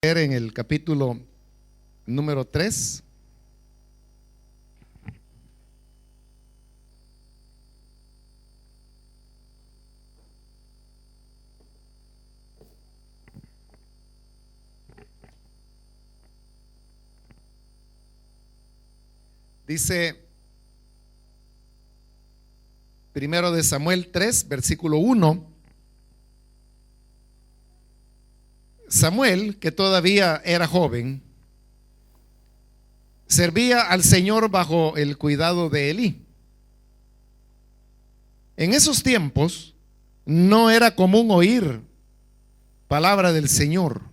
En el capítulo número 3. Dice primero de Samuel 3, versículo 1. Samuel, que todavía era joven, servía al Señor bajo el cuidado de Elí. En esos tiempos no era común oír palabra del Señor,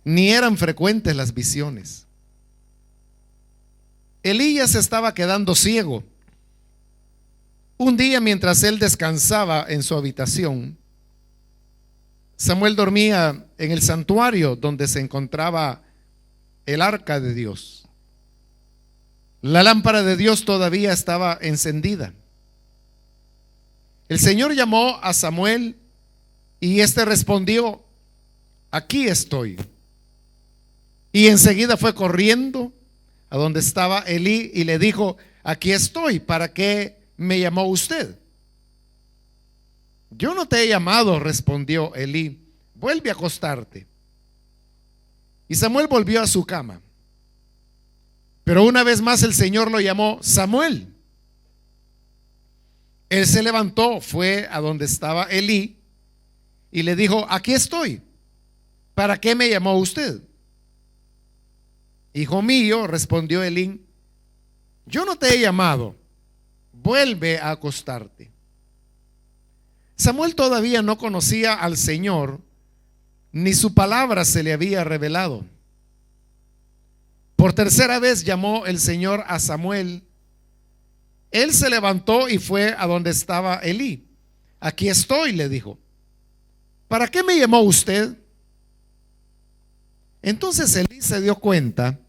ni eran frecuentes las visiones. Elí ya se estaba quedando ciego. Un día, mientras él descansaba en su habitación, Samuel dormía en el santuario donde se encontraba el arca de Dios. La lámpara de Dios todavía estaba encendida. El Señor llamó a Samuel y éste respondió: aquí estoy. Y enseguida fue corriendo a donde estaba Elí y le dijo: aquí estoy, ¿para qué me llamó usted? Yo no te he llamado, respondió Elí, vuelve a acostarte. Y Samuel volvió a su cama. Pero una vez más el Señor lo llamó: Samuel. Él se levantó, fue a donde estaba Elí y le dijo: aquí estoy, ¿para qué me llamó usted? Hijo mío, respondió Elí, yo no te he llamado, vuelve a acostarte. Samuel todavía no conocía al Señor, ni su palabra se le había revelado. Por tercera vez llamó el Señor a Samuel. Él se levantó y fue a donde estaba Elí. Aquí estoy, le dijo. ¿Para qué me llamó usted? Entonces Elí se dio cuenta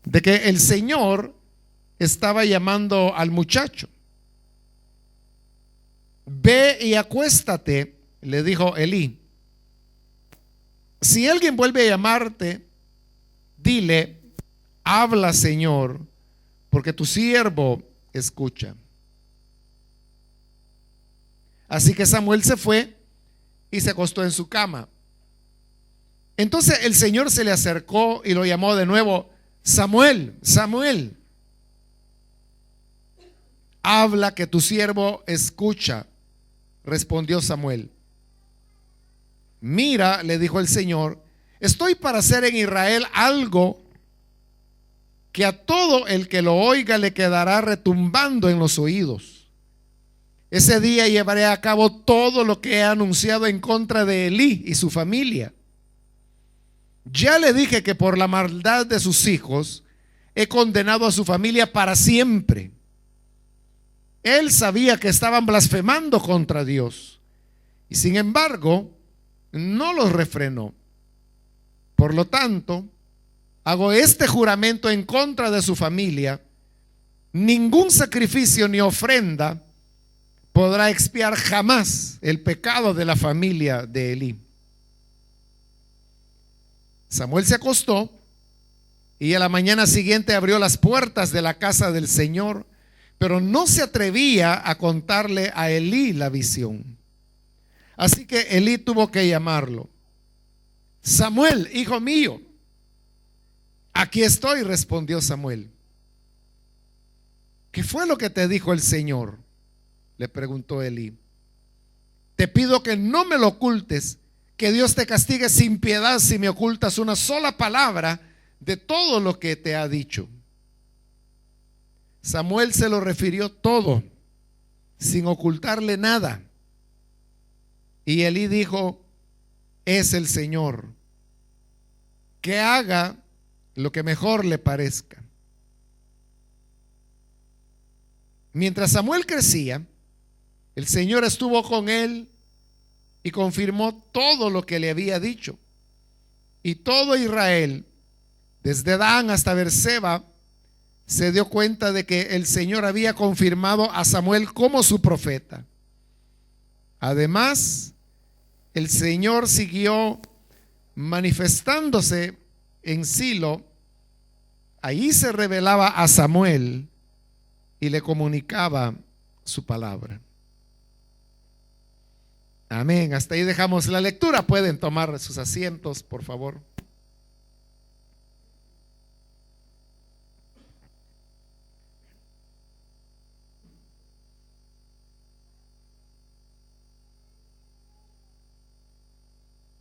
de que el Señor estaba llamando al muchacho. Ve y acuéstate, le dijo Elí. Si alguien vuelve a llamarte, dile: habla, Señor, porque tu siervo escucha. Así que Samuel se fue y se acostó en su cama. Entonces el Señor se le acercó y lo llamó de nuevo: Samuel, Samuel. Habla, que tu siervo escucha, respondió Samuel. Mira, le dijo el Señor, estoy para hacer en Israel algo que a todo el que lo oiga le quedará retumbando en los oídos. Ese día llevaré a cabo todo lo que he anunciado en contra de Elí y su familia. Ya le dije que por la maldad de sus hijos he condenado a su familia para siempre. Él sabía que estaban blasfemando contra Dios y sin embargo no los refrenó. Por lo tanto, hago este juramento en contra de su familia: ningún sacrificio ni ofrenda podrá expiar jamás el pecado de la familia de Elí. Samuel se acostó y a la mañana siguiente abrió las puertas de la casa del Señor, pero no se atrevía a contarle a Elí la visión. Así que Elí tuvo que llamarlo. Samuel, hijo mío. Aquí estoy, respondió Samuel. ¿Qué fue lo que te dijo el Señor?, le preguntó Elí. Te pido que no me lo ocultes, que Dios te castigue sin piedad si me ocultas una sola palabra de todo lo que te ha dicho. Samuel se lo refirió todo, sin ocultarle nada. Y Elí dijo: es el Señor, que haga lo que mejor le parezca. Mientras Samuel crecía, el Señor estuvo con él y confirmó todo lo que le había dicho. Y todo Israel, desde Dan hasta Beerseba, se dio cuenta de que el Señor había confirmado a Samuel como su profeta. Además, el Señor siguió manifestándose en Silo, ahí se revelaba a Samuel y le comunicaba su palabra. Amén. Hasta ahí dejamos la lectura. Pueden tomar sus asientos, por favor.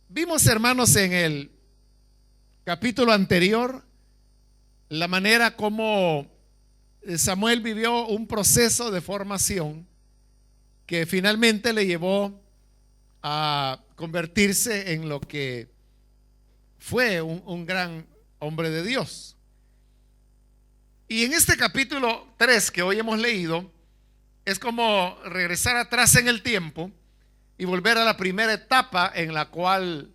Vimos, hermanos, en el capítulo anterior la manera como Samuel vivió un proceso de formación que finalmente le llevó a convertirse en lo que fue un gran hombre de Dios. Y en este capítulo 3 que hoy hemos leído, es como regresar atrás en el tiempo y volver a la primera etapa en la cual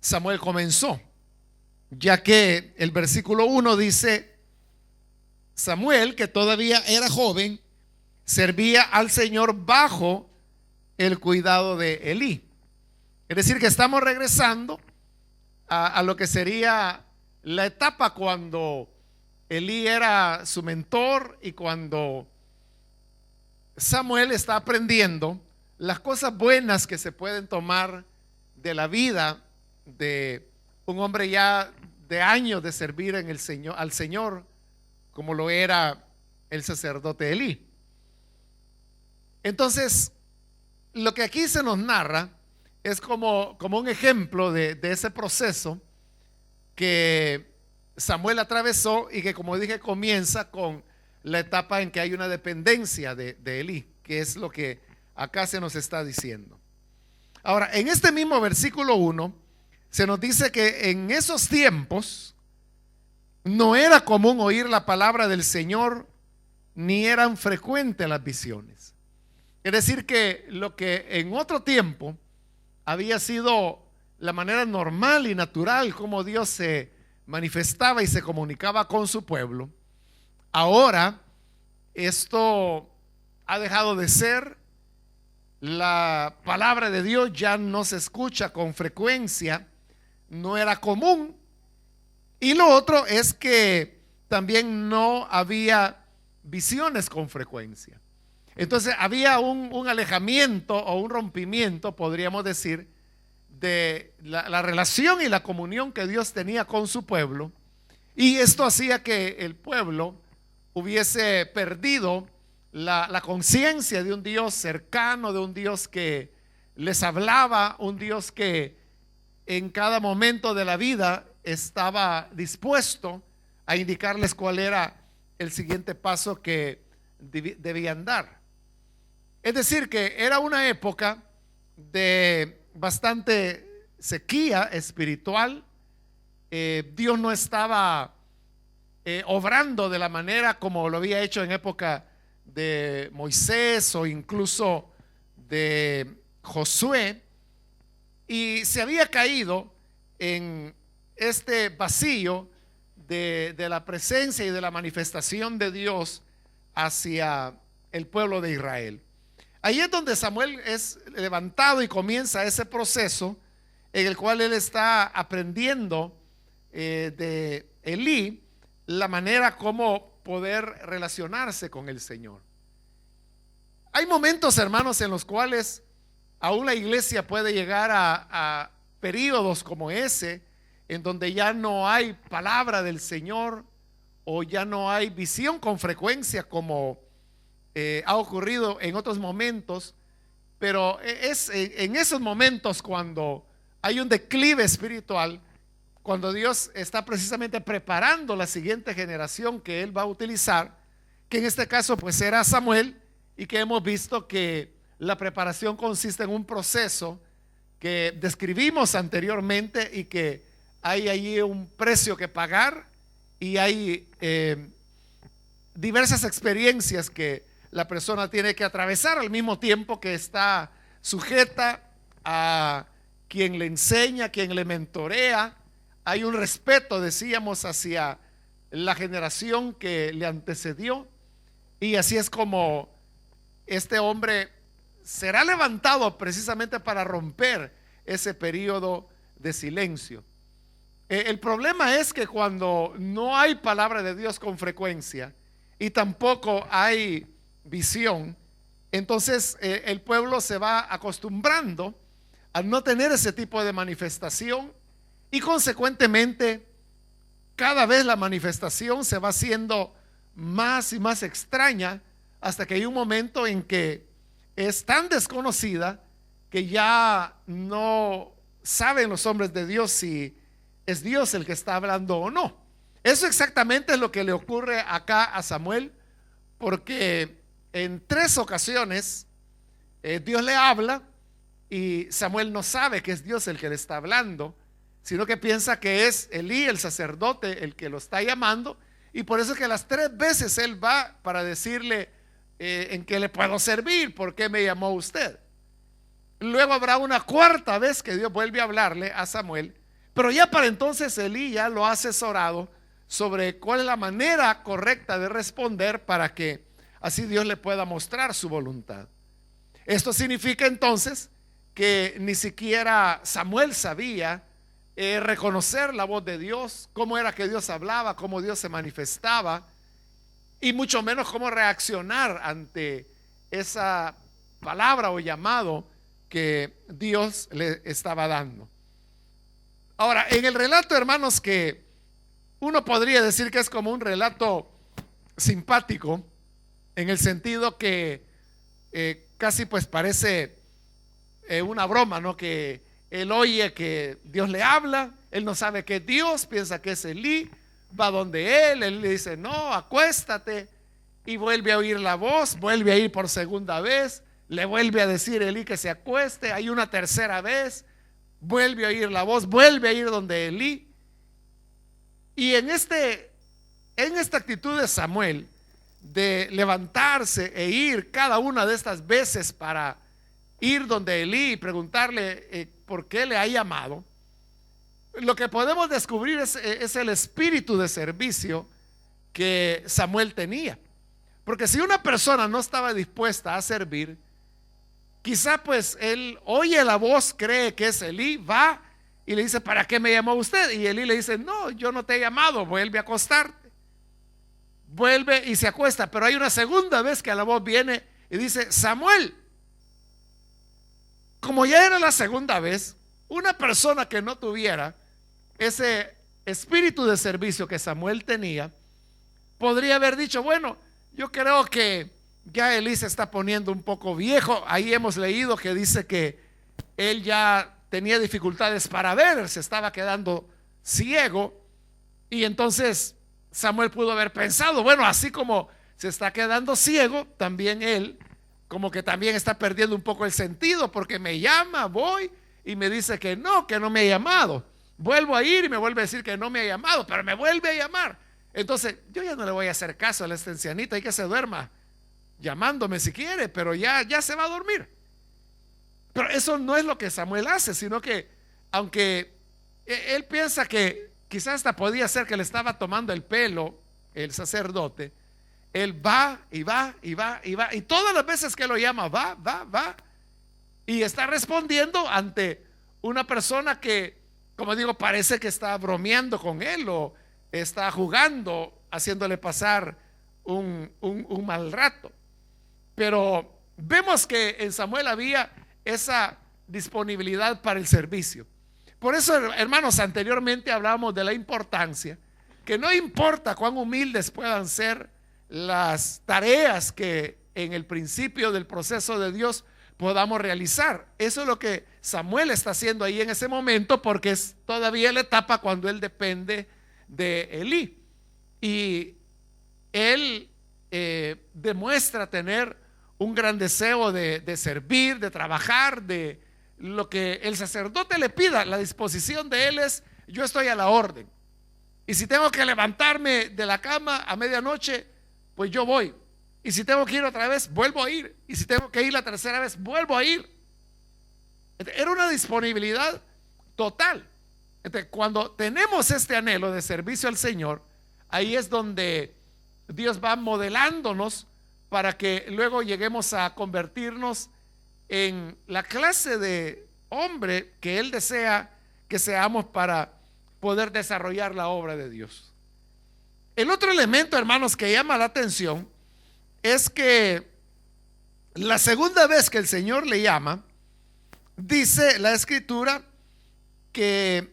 Samuel comenzó, ya que el versículo 1 dice: Samuel, que todavía era joven, servía al Señor bajo el cuidado de Elí. Es decir, que estamos regresando a lo que sería la etapa cuando Elí era su mentor y cuando Samuel está aprendiendo las cosas buenas que se pueden tomar de la vida de un hombre ya de años de servir en el Señor, al Señor, como lo era el sacerdote Elí. Entonces, lo que aquí se nos narra es como un ejemplo de ese proceso que Samuel atravesó y que, como dije, comienza con la etapa en que hay una dependencia de Elí, que es lo que acá se nos está diciendo. Ahora, en este mismo versículo 1 se nos dice que en esos tiempos no era común oír la palabra del Señor, ni eran frecuentes las visiones. Es decir, que lo que en otro tiempo había sido la manera normal y natural como Dios se manifestaba y se comunicaba con su pueblo, ahora esto ha dejado de ser. La palabra de Dios ya no se escucha con frecuencia, no era común. Y lo otro es que también no había visiones con frecuencia. Entonces había un alejamiento o un rompimiento, podríamos decir, de la relación y la comunión que Dios tenía con su pueblo. Y esto hacía que el pueblo hubiese perdido la conciencia de un Dios cercano, de un Dios que les hablaba, un Dios que en cada momento de la vida estaba dispuesto a indicarles cuál era el siguiente paso que debían dar. Es decir, que era una época de bastante sequía espiritual. Dios no estaba obrando de la manera como lo había hecho en época de Moisés o incluso de Josué, y se había caído en este vacío de la presencia y de la manifestación de Dios hacia el pueblo de Israel. Ahí es donde Samuel es levantado y comienza ese proceso en el cual él está aprendiendo de Elí la manera como poder relacionarse con el Señor. Hay momentos, hermanos, en los cuales aún la iglesia puede llegar a periodos como ese, en donde ya no hay palabra del Señor o ya no hay visión con frecuencia como ha ocurrido en otros momentos, pero es en esos momentos cuando hay un declive espiritual, cuando Dios está precisamente preparando la siguiente generación que Él va a utilizar, que en este caso pues era Samuel, y que hemos visto que la preparación consiste en un proceso que describimos anteriormente y que hay allí un precio que pagar y hay diversas experiencias que la persona tiene que atravesar al mismo tiempo que está sujeta a quien le enseña, quien le mentorea. Hay un respeto, decíamos, hacia la generación que le antecedió, y así es como este hombre será levantado precisamente para romper ese periodo de silencio. El problema es que cuando no hay palabra de Dios con frecuencia y tampoco hay visión, entonces el pueblo se va acostumbrando a no tener ese tipo de manifestación y consecuentemente cada vez la manifestación se va haciendo más y más extraña hasta que hay un momento en que es tan desconocida que ya no saben los hombres de Dios si es Dios el que está hablando o no. Eso exactamente es lo que le ocurre acá a Samuel, porque en 3 ocasiones Dios le habla y Samuel no sabe que es Dios el que le está hablando, sino que piensa que es Elí, el sacerdote, el que lo está llamando, y por eso es que las 3 veces él va para decirle en qué le puedo servir, por qué me llamó usted. Luego habrá una 4ª vez que Dios vuelve a hablarle a Samuel, pero ya para entonces Elí ya lo ha asesorado sobre cuál es la manera correcta de responder para que así Dios le pueda mostrar su voluntad. Esto significa entonces que ni siquiera Samuel sabía reconocer la voz de Dios, cómo era que Dios hablaba, cómo Dios se manifestaba, y mucho menos cómo reaccionar ante esa palabra o llamado que Dios le estaba dando. Ahora, en el relato, hermanos, que uno podría decir que es como un relato simpático, en el sentido que casi pues parece una broma, ¿no? Que él oye que Dios le habla, él no sabe que es Dios, piensa que es Elí, va donde él le dice, no, acuéstate, y vuelve a oír la voz, vuelve a ir por 2ª vez, le vuelve a decir Elí que se acueste, hay una 3ª vez, vuelve a oír la voz, vuelve a ir donde Elí, y en esta actitud de Samuel de levantarse e ir cada una de estas veces para ir donde Elí y preguntarle por qué le ha llamado, lo que podemos descubrir es el espíritu de servicio que Samuel tenía. Porque si una persona no estaba dispuesta a servir, quizá pues él oye la voz, cree que es Elí, va y le dice, ¿para qué me llamó usted? Y Elí le dice, no, yo no te he llamado, vuelve a acostarte. Vuelve y se acuesta, pero hay una 2ª vez que la voz viene y dice, Samuel. Como ya era la 2ª vez, una persona que no tuviera ese espíritu de servicio que Samuel tenía, podría haber dicho, bueno, yo creo que ya Elí se está poniendo un poco viejo. Ahí hemos leído que dice que él ya tenía dificultades para ver, se estaba quedando ciego, y entonces Samuel pudo haber pensado, bueno, así como se está quedando ciego, también él como que también está perdiendo un poco el sentido, porque me llama, voy y me dice que no me ha llamado, vuelvo a ir y me vuelve a decir que no me ha llamado, pero me vuelve a llamar. Entonces yo ya no le voy a hacer caso a la ancianita, hay que se duerma llamándome si quiere, pero ya se va a dormir. Pero eso no es lo que Samuel hace, sino que aunque él piensa que quizás hasta podía ser que le estaba tomando el pelo el sacerdote, él va y va y va y va, y todas las veces que lo llama va y está respondiendo ante una persona que, como digo, parece que está bromeando con él o está jugando, haciéndole pasar un mal rato. Pero vemos que en Samuel había esa disponibilidad para el servicio. Por eso, hermanos, anteriormente hablábamos de la importancia, que no importa cuán humildes puedan ser las tareas que en el principio del proceso de Dios podamos realizar. Eso es lo que Samuel está haciendo ahí en ese momento, porque es todavía la etapa cuando él depende de Elí, y él demuestra tener un gran deseo de servir, de trabajar, de lo que el sacerdote le pida. La disposición de él es, yo estoy a la orden, y si tengo que levantarme de la cama a medianoche, pues yo voy, y si tengo que ir otra vez, vuelvo a ir, y si tengo que ir la 3ª vez, vuelvo a ir. Era una disponibilidad total. Entonces, cuando tenemos este anhelo de servicio al Señor, ahí es donde Dios va modelándonos para que luego lleguemos a convertirnos en la clase de hombre que Él desea que que seamos para poder desarrollar la obra de Dios. El otro elemento, hermanos, que llama la atención es que la segunda vez que el Señor le llama, dice la Escritura que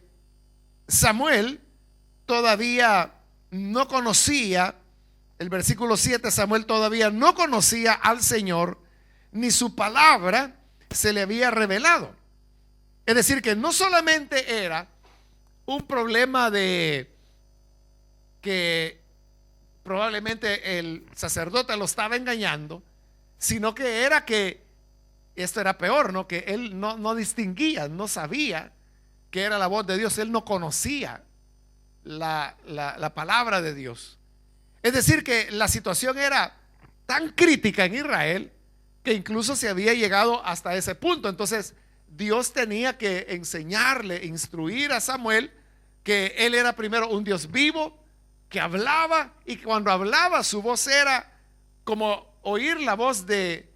Samuel todavía no conocía, el versículo 7, Samuel todavía no conocía al Señor, ni su palabra se le había revelado. Es decir, que no solamente era un problema de que probablemente el sacerdote lo estaba engañando, sino que era que esto era peor, ¿no? Que él no distinguía, no sabía que era la voz de Dios, él no conocía la palabra de Dios. Es decir, que la situación era tan crítica en Israel que incluso se había llegado hasta ese punto. Entonces Dios tenía que enseñarle, instruir a Samuel que él era primero un Dios vivo, que hablaba, y cuando hablaba su voz era como oír la voz de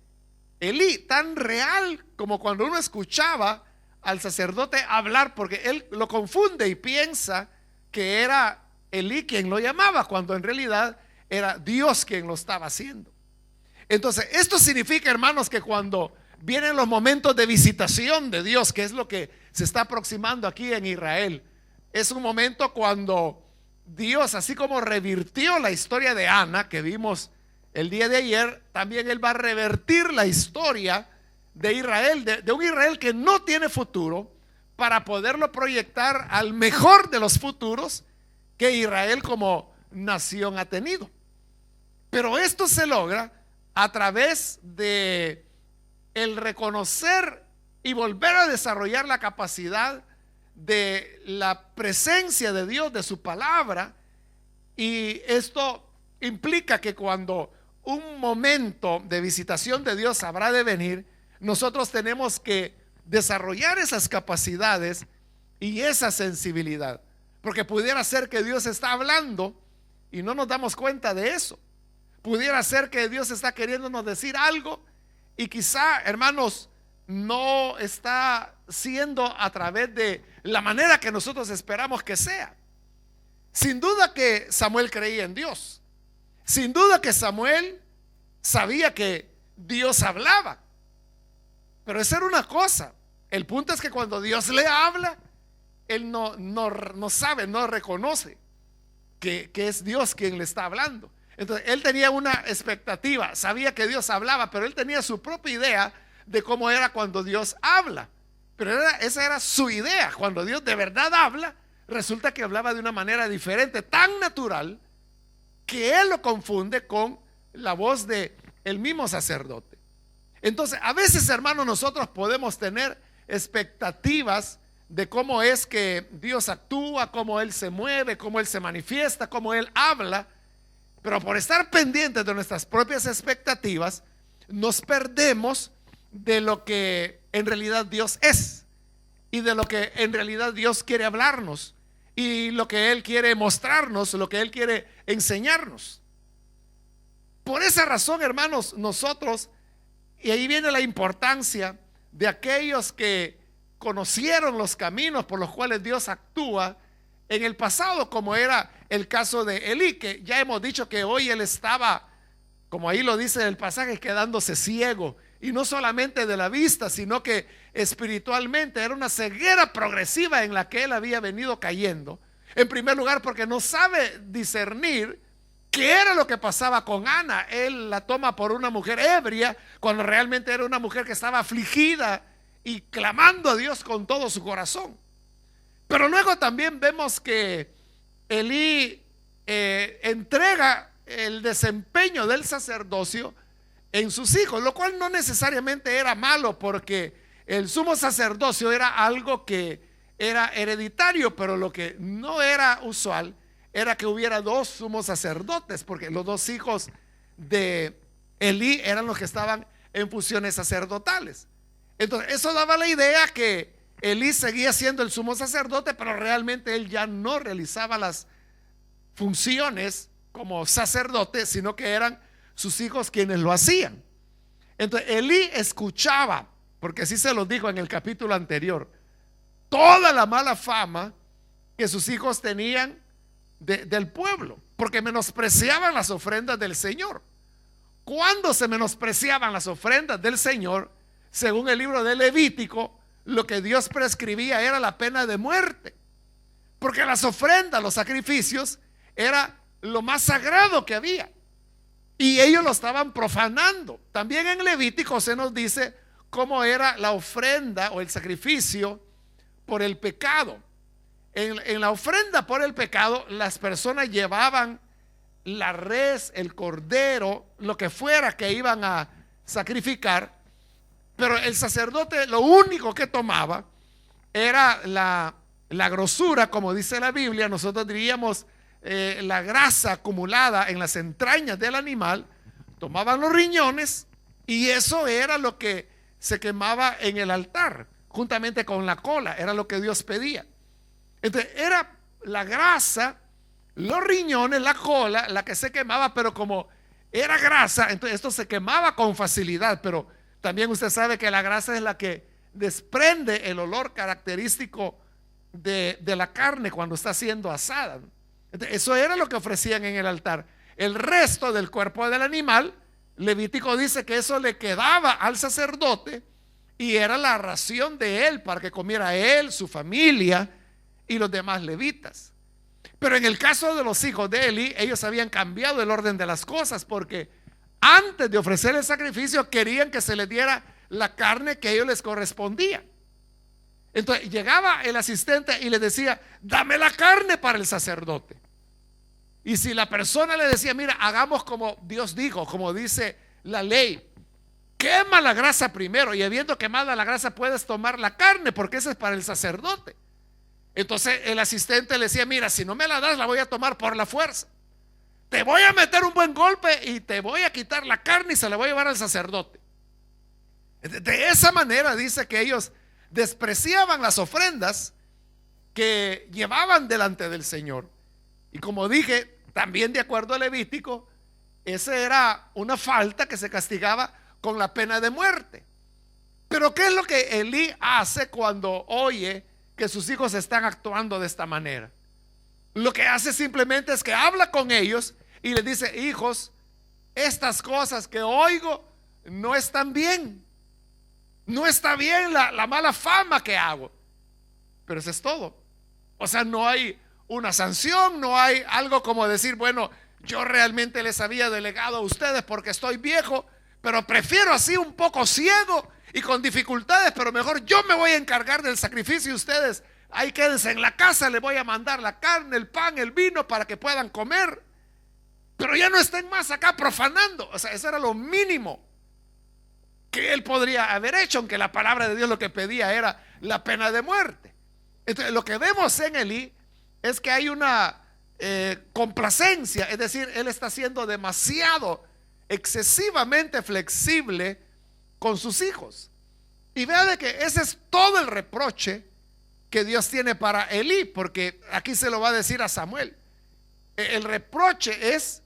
Elí, tan real como cuando uno escuchaba al sacerdote hablar, porque él lo confunde y piensa que era Elí quien lo llamaba, cuando en realidad era Dios quien lo estaba haciendo. Entonces, esto significa, hermanos, que cuando vienen los momentos de visitación de Dios, que es lo que se está aproximando aquí en Israel, es un momento cuando Dios, así como revirtió la historia de Ana, que vimos el día de ayer, también Él va a revertir la historia de Israel, de un Israel que no tiene futuro, para poderlo proyectar al mejor de los futuros que Israel como nación ha tenido. Pero esto se logra a través de el reconocer y volver a desarrollar la capacidad de la presencia de Dios, de su palabra. Y esto implica que cuando un momento de visitación de Dios habrá de venir, nosotros tenemos que desarrollar esas capacidades y esa sensibilidad, porque pudiera ser que Dios está hablando y no nos damos cuenta de eso. Pudiera ser que Dios está queriéndonos decir algo y quizá, hermanos, no está siendo a través de la manera que nosotros esperamos que sea. Sin duda que Samuel creía en Dios. Sin duda que Samuel sabía que Dios hablaba. Pero esa era una cosa. El punto es que cuando Dios le habla, él no sabe, no reconoce que es Dios quien le está hablando. Entonces él tenía una expectativa, sabía que Dios hablaba, pero él tenía su propia idea de cómo era cuando Dios habla. Pero esa era su idea. Cuando Dios de verdad habla, resulta que hablaba de una manera diferente, tan natural, que él lo confunde con la voz de el mismo sacerdote. Entonces, a veces, hermanos, nosotros podemos tener expectativas de cómo es que Dios actúa, cómo Él se mueve, cómo Él se manifiesta, cómo Él habla, pero por estar pendientes de nuestras propias expectativas, nos perdemos de lo que en realidad Dios es y de lo que en realidad Dios quiere hablarnos y lo que Él quiere mostrarnos, lo que Él quiere enseñarnos. Por esa razón, hermanos, nosotros, y ahí viene la importancia de aquellos que conocieron los caminos por los cuales Dios actúa en el pasado, como era el caso de Elí, que ya hemos dicho que hoy él estaba, como ahí lo dice el pasaje, quedándose ciego, y no solamente de la vista, sino que espiritualmente era una ceguera progresiva en la que él había venido cayendo. En primer lugar, porque no sabe discernir qué era lo que pasaba con Ana. Él la toma por una mujer ebria, cuando realmente era una mujer que estaba afligida y clamando a Dios con todo su corazón. Pero luego también vemos que Elí entrega el desempeño del sacerdocio en sus hijos, lo cual no necesariamente era malo, porque el sumo sacerdocio era algo que era hereditario, pero lo que no era usual era que hubiera dos sumos sacerdotes, porque los dos hijos de Elí eran los que estaban en funciones sacerdotales. Entonces eso daba la idea que Elí seguía siendo el sumo sacerdote, pero realmente él ya no realizaba las funciones como sacerdote, sino que eran sus hijos quienes lo hacían. Entonces Elí escuchaba, porque así se los dijo en el capítulo anterior, toda la mala fama que sus hijos tenían del pueblo, porque menospreciaban las ofrendas del Señor. Cuando se menospreciaban las ofrendas del Señor, según el libro de Levítico, lo que Dios prescribía era la pena de muerte, porque las ofrendas, los sacrificios, era lo más sagrado que había, y ellos lo estaban profanando. También en Levítico se nos dice cómo era la ofrenda o el sacrificio por el pecado. En la ofrenda por el pecado, las personas llevaban la res, el cordero, lo que fuera que iban a sacrificar, pero el sacerdote lo único que tomaba era la grosura, como dice la Biblia. Nosotros diríamos la grasa acumulada en las entrañas del animal. Tomaban los riñones y eso era lo que se quemaba en el altar, juntamente con la cola. Era lo que Dios pedía. Entonces era la grasa, los riñones, la cola, la que se quemaba, pero como era grasa, entonces esto se quemaba con facilidad. Pero también usted sabe que la grasa es la que desprende el olor característico de la carne cuando está siendo asada. Entonces, eso era lo que ofrecían en el altar. El resto del cuerpo del animal, Levítico dice que eso le quedaba al sacerdote y era la ración de él para que comiera él, su familia y los demás levitas. Pero en el caso de los hijos de Eli, ellos habían cambiado el orden de las cosas, porque antes de ofrecer el sacrificio querían que se les diera la carne que a ellos les correspondía. Entonces llegaba el asistente y les decía: dame la carne para el sacerdote. Y si la persona le decía: mira, hagamos como Dios dijo, como dice la ley, quema la grasa primero, y habiendo quemada la grasa puedes tomar la carne, porque esa es para el sacerdote. Entonces el asistente le decía: mira, si no me la das, la voy a tomar por la fuerza. Te voy a meter un buen golpe y te voy a quitar la carne y se la voy a llevar al sacerdote. De esa manera dice que ellos despreciaban las ofrendas que llevaban delante del Señor. Y como dije, también de acuerdo a Levítico, esa era una falta que se castigaba con la pena de muerte. Pero ¿qué es lo que Elí hace cuando oye que sus hijos están actuando de esta manera? Lo que hace simplemente es que habla con ellos y les dice: hijos, estas cosas que oigo no están bien. No está bien la mala fama que hago. Pero eso es todo. O sea, no hay una sanción, no hay algo como decir: bueno, yo realmente les había delegado a ustedes porque estoy viejo, pero prefiero así un poco ciego y con dificultades, pero mejor yo me voy a encargar del sacrificio y ustedes ahí quédense en la casa, les voy a mandar la carne, el pan, el vino para que puedan comer, pero ya no estén más acá profanando. O sea, eso era lo mínimo que él podría haber hecho, aunque la palabra de Dios lo que pedía era la pena de muerte. Entonces lo que vemos en Elí es que hay una complacencia, es decir, él está siendo demasiado, excesivamente flexible con sus hijos. Y vea de que ese es todo el reproche que Dios tiene para Elí, porque aquí se lo va a decir a Samuel. El reproche es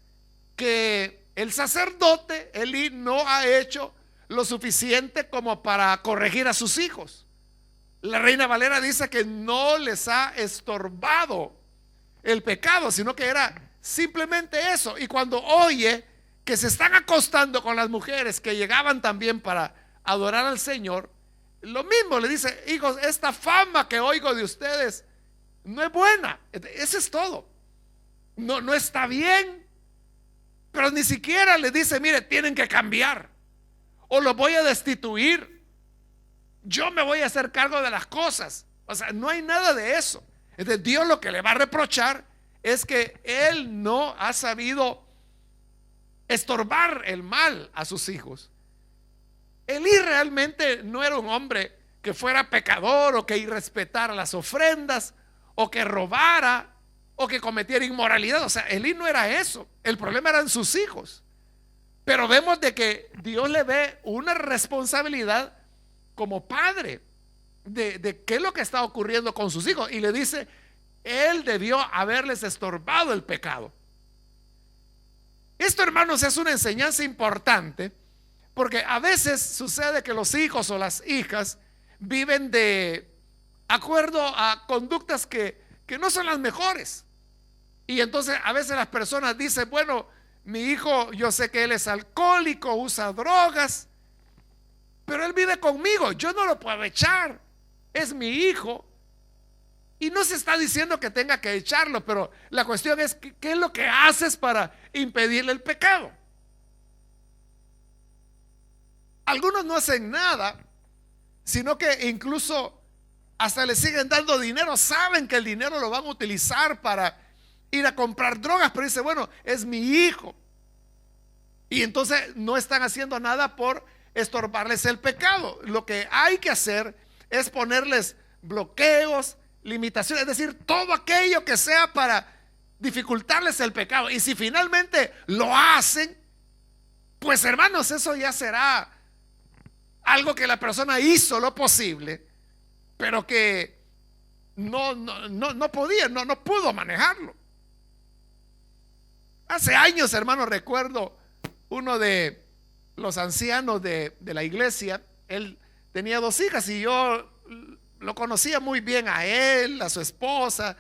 que el sacerdote Elí no ha hecho lo suficiente como para corregir a sus hijos. La Reina Valera dice que no les ha estorbado el pecado, sino que era simplemente eso. Y cuando oye que se están acostando con las mujeres que llegaban también para adorar al Señor, lo mismo le dice: hijos, esta fama que oigo de ustedes no es buena. Eso es todo. No está bien. Pero ni siquiera le dice: mire, tienen que cambiar o los voy a destituir, yo me voy a hacer cargo de las cosas. O sea, no hay nada de eso. Entonces Dios lo que le va a reprochar es que él no ha sabido estorbar el mal a sus hijos. Elí realmente no era un hombre que fuera pecador o que irrespetara las ofrendas o que robara o que cometiera inmoralidad. O sea, Elí no era eso. El problema eran sus hijos. Pero vemos de que Dios le ve una responsabilidad como padre de qué es lo que está ocurriendo con sus hijos, y le dice: él debió haberles estorbado el pecado. Esto, hermanos, es una enseñanza importante, porque a veces sucede que los hijos o las hijas viven de acuerdo a conductas que no son las mejores. Y entonces a veces las personas dicen, bueno, mi hijo, yo sé que él es alcohólico, usa drogas, pero él vive conmigo, yo no lo puedo echar, es mi hijo. Y no se está diciendo que tenga que echarlo, pero la cuestión es, ¿qué es lo que haces para impedirle el pecado? Algunos no hacen nada, sino que incluso hasta le siguen dando dinero, saben que el dinero lo van a utilizar para ir a comprar drogas, pero dice, bueno, es mi hijo. Y entonces no están haciendo nada por estorbarles el pecado. Lo que hay que hacer es ponerles bloqueos, limitaciones, es decir, todo aquello que sea para dificultarles el pecado. Y si finalmente lo hacen, pues hermanos, eso ya será algo que la persona hizo lo posible, pero que no podía, no pudo manejarlo. Hace años, hermano, recuerdo uno de los ancianos de la iglesia. Él tenía 2 hijas y yo lo conocía muy bien a él, a su esposa,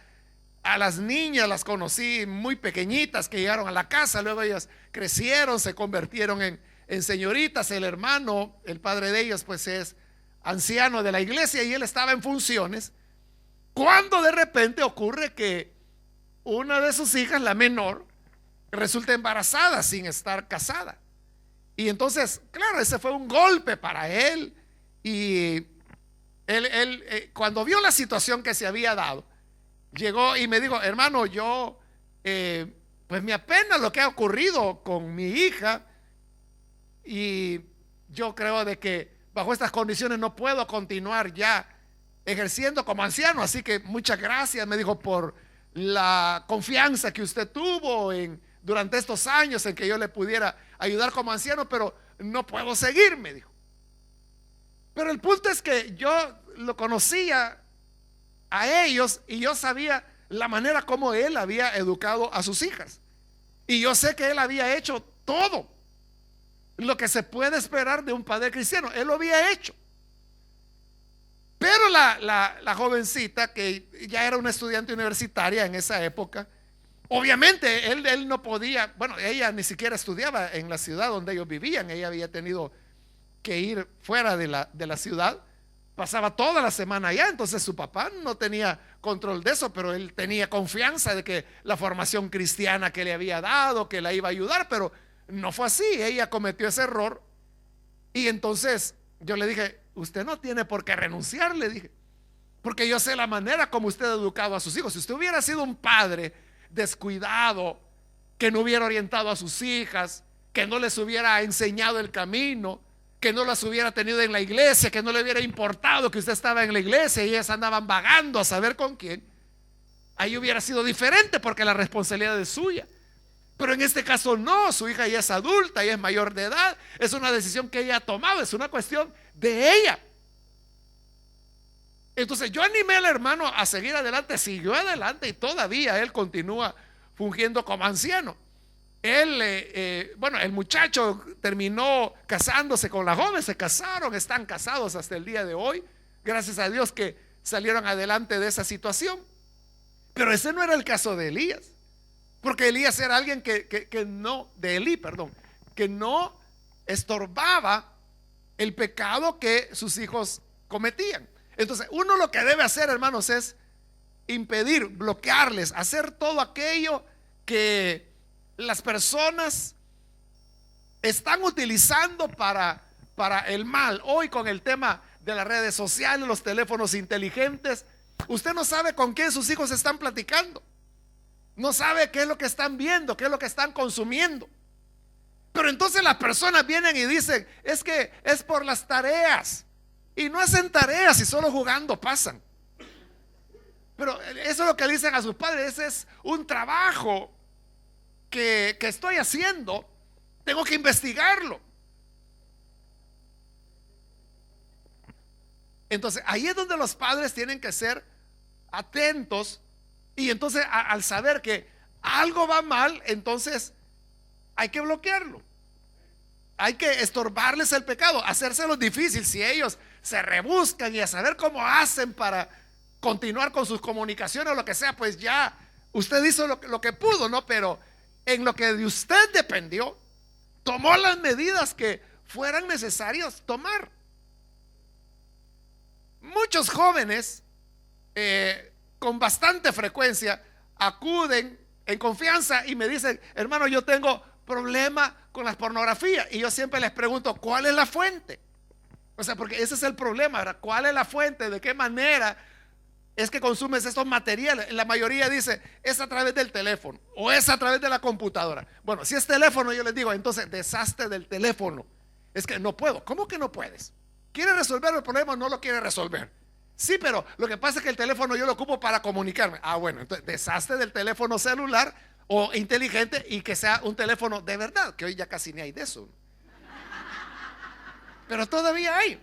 a las niñas las conocí muy pequeñitas que llegaron a la casa, luego ellas crecieron, se convirtieron en señoritas. El hermano, el padre de ellas, pues es anciano de la iglesia y él estaba en funciones, cuando de repente ocurre que una de sus hijas, la menor, resulta embarazada sin estar casada. Y entonces, claro, ese fue un golpe para él. Y él cuando vio la situación que se había dado, llegó y me dijo, hermano, yo pues me apena lo que ha ocurrido con mi hija, y yo creo de que bajo estas condiciones no puedo continuar ya ejerciendo como anciano, así que muchas gracias, me dijo, por la confianza que usted tuvo durante estos años en que yo le pudiera ayudar como anciano, pero no puedo seguir, me dijo. Pero el punto es que yo lo conocía a ellos y yo sabía la manera como él había educado a sus hijas, y yo sé que él había hecho todo lo que se puede esperar de un padre cristiano. Él lo había hecho. Pero la jovencita, que ya era una estudiante universitaria en esa época, obviamente él no podía, bueno, ella ni siquiera estudiaba en la ciudad donde ellos vivían, ella había tenido que ir fuera de la ciudad, pasaba toda la semana allá. Entonces su papá no tenía control de eso, pero él tenía confianza de que la formación cristiana que le había dado, que la iba a ayudar, pero no fue así. Ella cometió ese error y entonces yo le dije, usted no tiene por qué renunciar, le dije, porque yo sé la manera como usted ha educado a sus hijos. Si usted hubiera sido un padre descuidado, que no hubiera orientado a sus hijas, que no les hubiera enseñado el camino, que no las hubiera tenido en la iglesia, que no le hubiera importado que usted estaba en la iglesia y ellas andaban vagando a saber con quién, ahí hubiera sido diferente, porque la responsabilidad es suya. Pero en este caso no, su hija ya es adulta, ya es mayor de edad, es una decisión que ella ha tomado, es una cuestión de ella. Entonces yo animé al hermano a seguir adelante, siguió adelante y todavía él continúa fungiendo como anciano. Él, bueno, el muchacho terminó casándose con la joven, se casaron, están casados hasta el día de hoy, gracias a Dios que salieron adelante de esa situación. Pero ese no era el caso de Elías, porque Elías era alguien que no, de Elí, perdón, que no estorbaba el pecado que sus hijos cometían. Entonces uno lo que debe hacer, hermanos, es impedir, bloquearles, hacer todo aquello que las personas están utilizando para el mal. Hoy con el tema de las redes sociales, los teléfonos inteligentes, usted no sabe con quién sus hijos están platicando, no sabe qué es lo que están viendo, qué es lo que están consumiendo. Pero entonces las personas vienen y dicen, es que es por las tareas, y no hacen tareas y solo jugando pasan. Pero eso es lo que le dicen a sus padres, ese es un trabajo que estoy haciendo, tengo que investigarlo. Entonces ahí es donde los padres tienen que ser atentos, y entonces al saber que algo va mal, entonces hay que bloquearlo, hay que estorbarles el pecado, hacérselo difícil. Si ellos se rebuscan y a saber cómo hacen para continuar con sus comunicaciones o lo que sea, pues ya usted hizo lo que pudo, ¿no? Pero en lo que de usted dependió, tomó las medidas que fueran necesarias tomar. Muchos jóvenes con bastante frecuencia acuden en confianza y me dicen: hermano, yo tengo problema con la pornografía. Y yo siempre les pregunto: ¿cuál es la fuente? O sea, porque ese es el problema, ¿verdad? ¿Cuál es la fuente? ¿De qué manera es que consumes estos materiales? La mayoría dice: es a través del teléfono o es a través de la computadora. Bueno, si es teléfono, yo les digo: entonces deshazte del teléfono. Es que no puedo. ¿Cómo que no puedes? ¿Quiere resolver el problema o no lo quiere resolver? Sí, pero lo que pasa es que el teléfono yo lo ocupo para comunicarme. Ah, bueno, entonces deshazte del teléfono celular o inteligente y que sea un teléfono de verdad, que hoy ya casi ni hay de eso. Pero todavía hay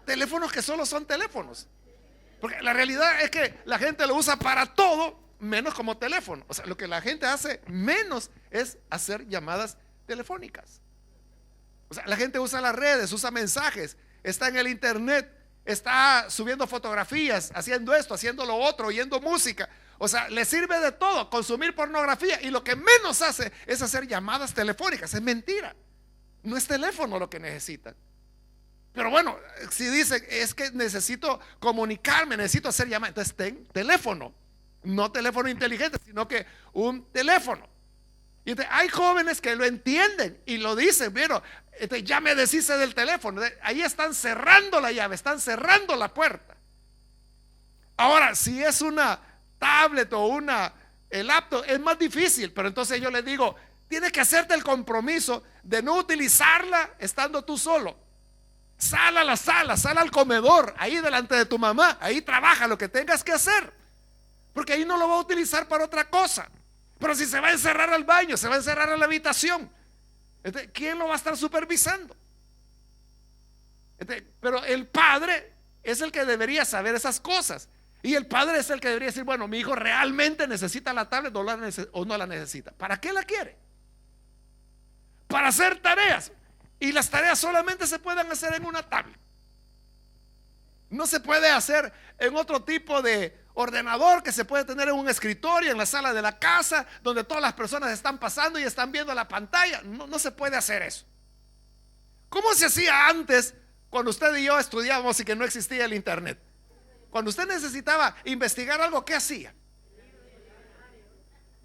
teléfonos que solo son teléfonos. Porque la realidad es que la gente lo usa para todo menos como teléfono. O sea, lo que la gente hace menos es hacer llamadas telefónicas. O sea, la gente usa las redes, usa mensajes, está en el internet, está subiendo fotografías, haciendo esto, haciendo lo otro, oyendo música. O sea, le sirve de todo consumir pornografía, y lo que menos hace es hacer llamadas telefónicas. Es mentira. No es teléfono lo que necesitan. Pero bueno, si dicen: es que necesito comunicarme, necesito hacer llamadas, entonces ten teléfono. No teléfono inteligente, sino que un teléfono. Y entonces, hay jóvenes que lo entienden y lo dicen: pero ya me deshice del teléfono. Ahí están cerrando la llave, están cerrando la puerta. Ahora, si es una tablet o una laptop, es más difícil. Pero entonces yo les digo: tienes que hacerte el compromiso de no utilizarla estando tú solo. Sal a la sala, sal al comedor, ahí delante de tu mamá, ahí trabaja lo que tengas que hacer, porque ahí no lo va a utilizar para otra cosa. Pero si se va a encerrar al baño, se va a encerrar a la habitación, entonces, ¿quién lo va a estar supervisando? Entonces, pero el padre es el que debería saber esas cosas, y el padre es el que debería decir: bueno, mi hijo realmente necesita la tablet o no la necesita. ¿Para qué la quiere? Para hacer tareas. Y las tareas solamente se pueden hacer en una tablet. No se puede hacer en otro tipo de ordenador que se puede tener en un escritorio, en la sala de la casa, donde todas las personas están pasando y están viendo la pantalla. No, no se puede hacer eso. ¿Cómo se hacía antes, cuando usted y yo estudiábamos y que no existía el internet? Cuando usted necesitaba investigar algo, ¿qué hacía?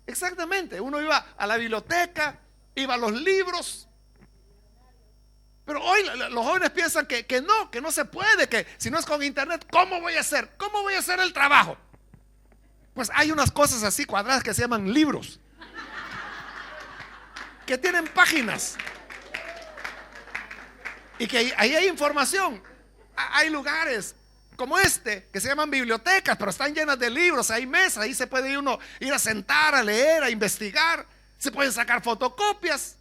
Exactamente, uno iba a la biblioteca, iba a los libros. Pero hoy los jóvenes piensan que no se puede, que si no es con internet, ¿cómo voy a hacer? ¿Cómo voy a hacer el trabajo? Pues hay unas cosas así cuadradas que se llaman libros, que tienen páginas y que ahí hay información. Hay lugares como este que se llaman bibliotecas, pero están llenas de libros. Hay mesas, ahí se puede uno ir a sentar, a leer, a investigar. Se pueden sacar fotocopias.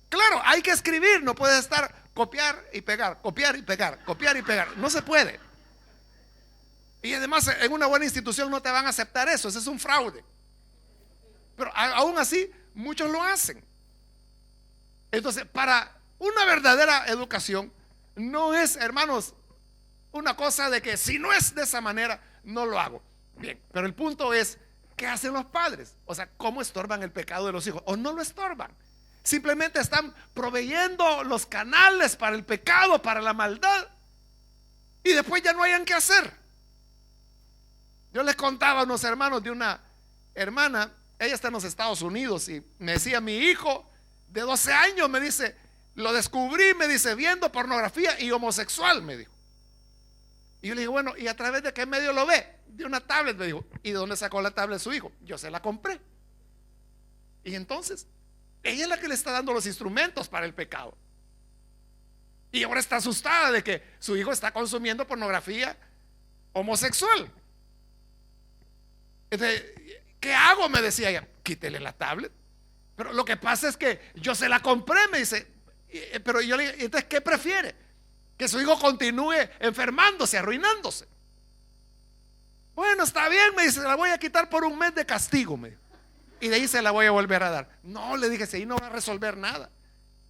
Claro, hay que escribir, no puedes estar copiar y pegar, copiar y pegar, copiar y pegar. No se puede. Y además, en una buena institución no te van a aceptar eso. Ese es un fraude. Pero aún así, muchos lo hacen. Entonces, para una verdadera educación, no es, hermanos, una cosa de que si no es de esa manera, no lo hago. Bien, pero el punto es: ¿qué hacen los padres? O sea, ¿cómo estorban el pecado de los hijos? O no lo estorban. Simplemente están proveyendo los canales para el pecado, para la maldad, y después ya no hayan qué hacer. Yo les contaba a unos hermanos de una hermana, ella está en los Estados Unidos, y me decía: mi hijo de 12 años, me dice, lo descubrí, me dice, viendo pornografía y homosexual, me dijo. Y yo le dije: bueno, ¿y a través de qué medio lo ve? De una tablet, me dijo. ¿Y de dónde sacó la tablet su hijo? Yo se la compré. Y entonces, ella es la que le está dando los instrumentos para el pecado. Y ahora está asustada de que su hijo está consumiendo pornografía homosexual. Entonces, ¿qué hago? Me decía ella. Quítele la tablet. Pero lo que pasa es que yo se la compré, me dice. Pero yo le dije: entonces, ¿qué prefiere? Que su hijo continúe enfermándose, arruinándose. Bueno, está bien, me dice, se la voy a quitar por un mes de castigo, me dijo. Y de ahí se la voy a volver a dar. No, le dije, si ahí no va a resolver nada.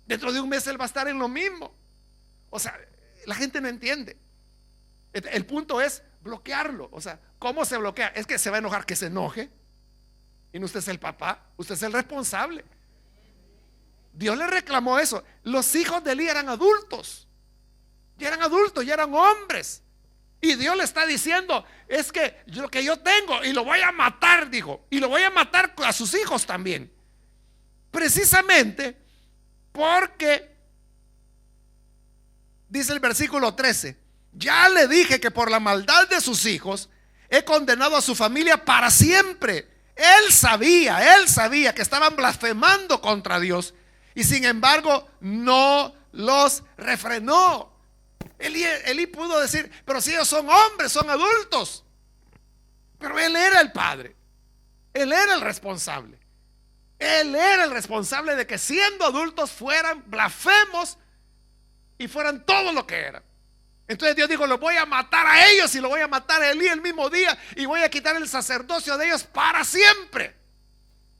Dentro de un mes él va a estar en lo mismo. O sea, la gente no entiende. El punto es bloquearlo. O sea, ¿cómo se bloquea? Es que se va a enojar, que se enoje. Y no, usted es el papá, usted es el responsable. Dios le reclamó eso. Los hijos de Elí eran adultos. Ya eran adultos, ya eran hombres. Y Dios le está diciendo, es que lo que yo tengo, y lo voy a matar, dijo. Y lo voy a matar a sus hijos también. Precisamente porque, dice el versículo 13, ya le dije que por la maldad de sus hijos he condenado a su familia para siempre. Él sabía que estaban blasfemando contra Dios, y sin embargo no los refrenó. Elí pudo decir, pero si ellos son hombres, son adultos. Pero él era el padre, él era el responsable. Él era el responsable de que siendo adultos fueran blasfemos y fueran todo lo que eran. Entonces Dios dijo, los voy a matar a ellos, y lo voy a matar a Elí el mismo día, y voy a quitar el sacerdocio de ellos para siempre.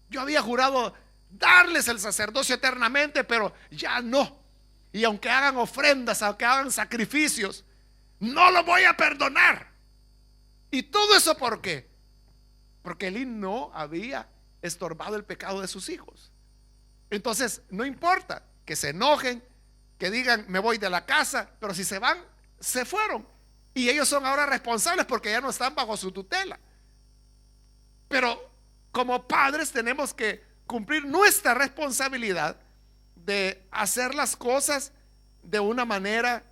Yo había jurado darles el sacerdocio eternamente, pero ya no. Y aunque hagan ofrendas, aunque hagan sacrificios, no lo voy a perdonar. ¿Y todo eso por qué? Porque Elí no había estorbado el pecado de sus hijos. Entonces no importa que se enojen, que digan me voy de la casa, pero si se van, se fueron, y ellos son ahora responsables porque ya no están bajo su tutela. Pero como padres tenemos que cumplir nuestra responsabilidad de hacer las cosas de una manera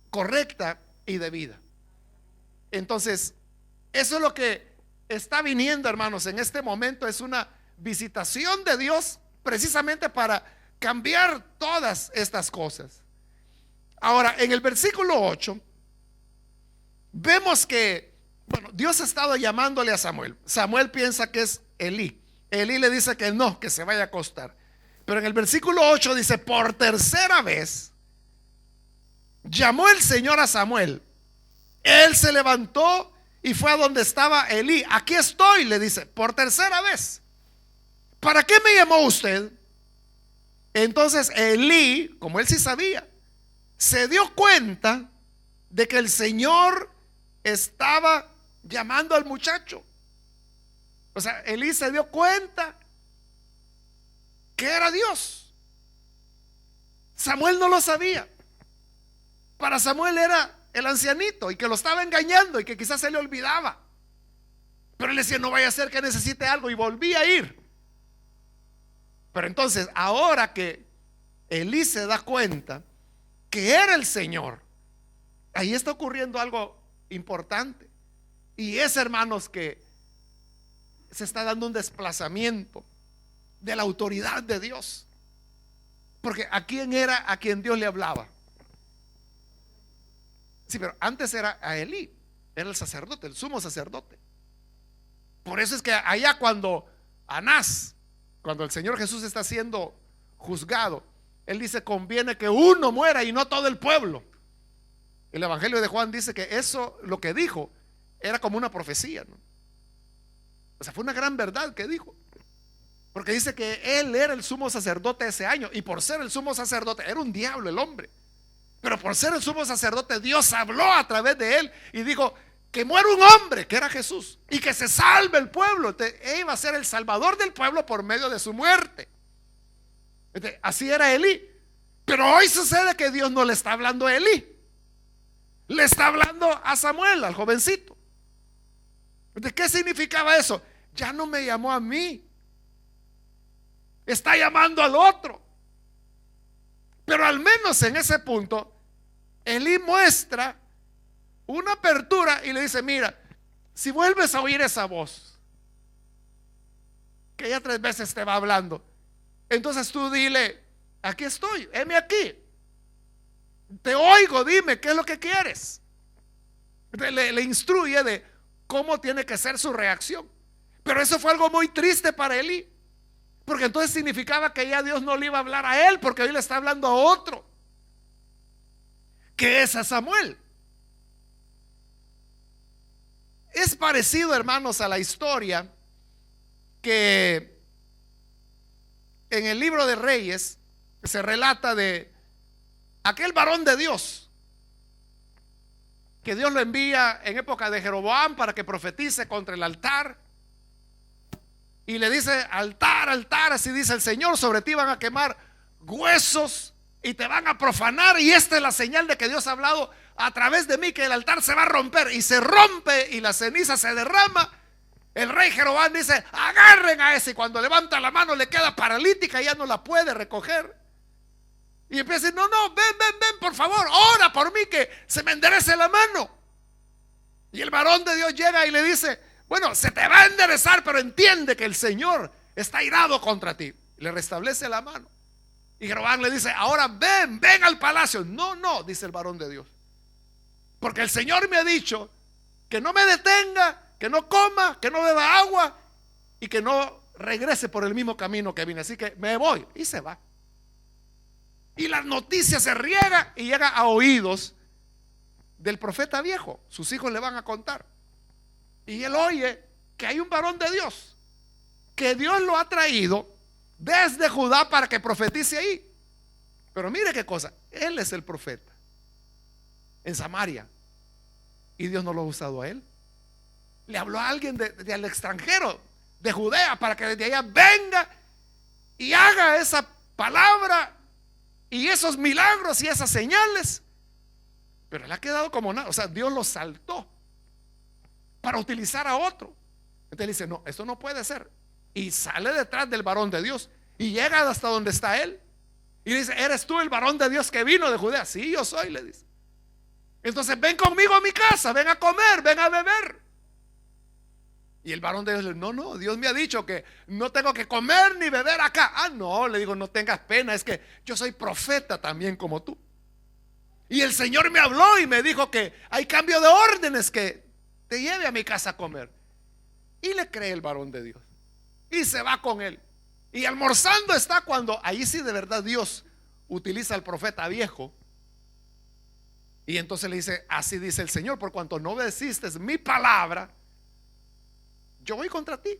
correcta y debida. Entonces, eso es lo que está viniendo, hermanos, en este momento. Es una visitación de Dios precisamente para cambiar todas estas cosas. Ahora, en el versículo 8 vemos que, bueno, Dios ha estado llamándole a Samuel. Samuel piensa que es Elí. Elí le dice que no, que se vaya a acostar. Pero en el versículo 8 dice, por tercera vez llamó el Señor a Samuel. Él se levantó y fue a donde estaba Elí. Aquí estoy, le dice, por tercera vez. ¿Para qué me llamó usted? Entonces Elí, como él sí sabía, se dio cuenta de que el Señor estaba llamando al muchacho. O sea, Elí se dio cuenta que era Dios. Samuel no lo sabía. Para Samuel era el ancianito y que lo estaba engañando y que quizás se le olvidaba. Pero él decía, no vaya a ser que necesite algo, y volvía a ir. Pero entonces, ahora que Elí se da cuenta que era el Señor, ahí está ocurriendo algo importante. Y es, hermanos, que se está dando un desplazamiento de la autoridad de Dios. Porque ¿a quién era a quien Dios le hablaba? Sí, pero antes era a Elí, era el sacerdote, el sumo sacerdote. Por eso es que allá cuando Anás, cuando el Señor Jesús está siendo juzgado, él dice, conviene que uno muera y no todo el pueblo. El Evangelio de Juan dice que eso, lo que dijo, era como una profecía, ¿no? O sea, fue una gran verdad que dijo. Porque dice que él era el sumo sacerdote ese año, y por ser el sumo sacerdote, era un diablo el hombre, pero por ser el sumo sacerdote, Dios habló a través de él y dijo que muera un hombre, que era Jesús, y que se salve el pueblo. Entonces, él iba a ser el salvador del pueblo por medio de su muerte. Entonces, así era Elí. Pero hoy sucede que Dios no le está hablando a Elí, le está hablando a Samuel, al jovencito. ¿De qué significaba eso? Ya no me llamó a mí, está llamando al otro. Pero al menos en ese punto Elí muestra una apertura y le dice, mira, si vuelves a oír esa voz que ya 3 veces te va hablando, entonces tú dile, aquí estoy, heme aquí, te oigo, dime qué es lo que quieres. Le instruye de cómo tiene que ser su reacción. Pero eso fue algo muy triste para Elí, porque entonces significaba que ya Dios no le iba a hablar a él, porque hoy le está hablando a otro, que es a Samuel. Es parecido, hermanos, a la historia que en el libro de Reyes se relata de aquel varón de Dios que Dios lo envía en época de Jeroboam para que profetice contra el altar. Y le dice: altar, altar, así dice el Señor, sobre ti van a quemar huesos y te van a profanar. Y esta es la señal de que Dios ha hablado a través de mí, que el altar se va a romper. Y se rompe y la ceniza se derrama. El rey Jeroboam dice: agarren a ese. Y cuando levanta la mano le queda paralítica y ya no la puede recoger. Y empieza a decir: no, ven, por favor, ora por mí que se me enderece la mano. Y el varón de Dios llega y le dice: bueno, se te va a enderezar, pero entiende que el Señor está irado contra ti. Le restablece la mano. Y Jeroboam le dice: ahora ven al palacio. No, dice el varón de Dios, porque el Señor me ha dicho que no me detenga, que no coma, que no beba agua y que no regrese por el mismo camino que vine. Así que me voy. Y se va. Y la noticia se riega y llega a oídos del profeta viejo. Sus hijos le van a contar. Y él oye que hay un varón de Dios, que Dios lo ha traído desde Judá para que profetice ahí. Pero mire qué cosa, él es el profeta en Samaria y Dios no lo ha usado a él. Le habló a alguien del extranjero, de Judea, para que desde allá venga y haga esa palabra y esos milagros y esas señales. Pero él ha quedado como nada. O sea, Dios lo saltó para utilizar a otro. Entonces dice: no, esto no puede ser. Y sale detrás del varón de Dios y llega hasta donde está él. Y dice: ¿eres tú el varón de Dios que vino de Judea? Sí, yo soy, le dice. Entonces ven conmigo a mi casa, ven a comer, ven a beber. Y el varón de Dios le dice: no, Dios me ha dicho que no tengo que comer ni beber acá. Ah, no, le digo: no tengas pena, es que yo soy profeta también como tú. Y el Señor me habló y me dijo que hay cambio de órdenes, que te lleve a mi casa a comer. Y le cree el varón de Dios y se va con él. Y almorzando está, cuando ahí sí de verdad Dios utiliza al profeta viejo. Y entonces le dice: así dice el Señor, por cuanto no obedeciste mi palabra, yo voy contra ti.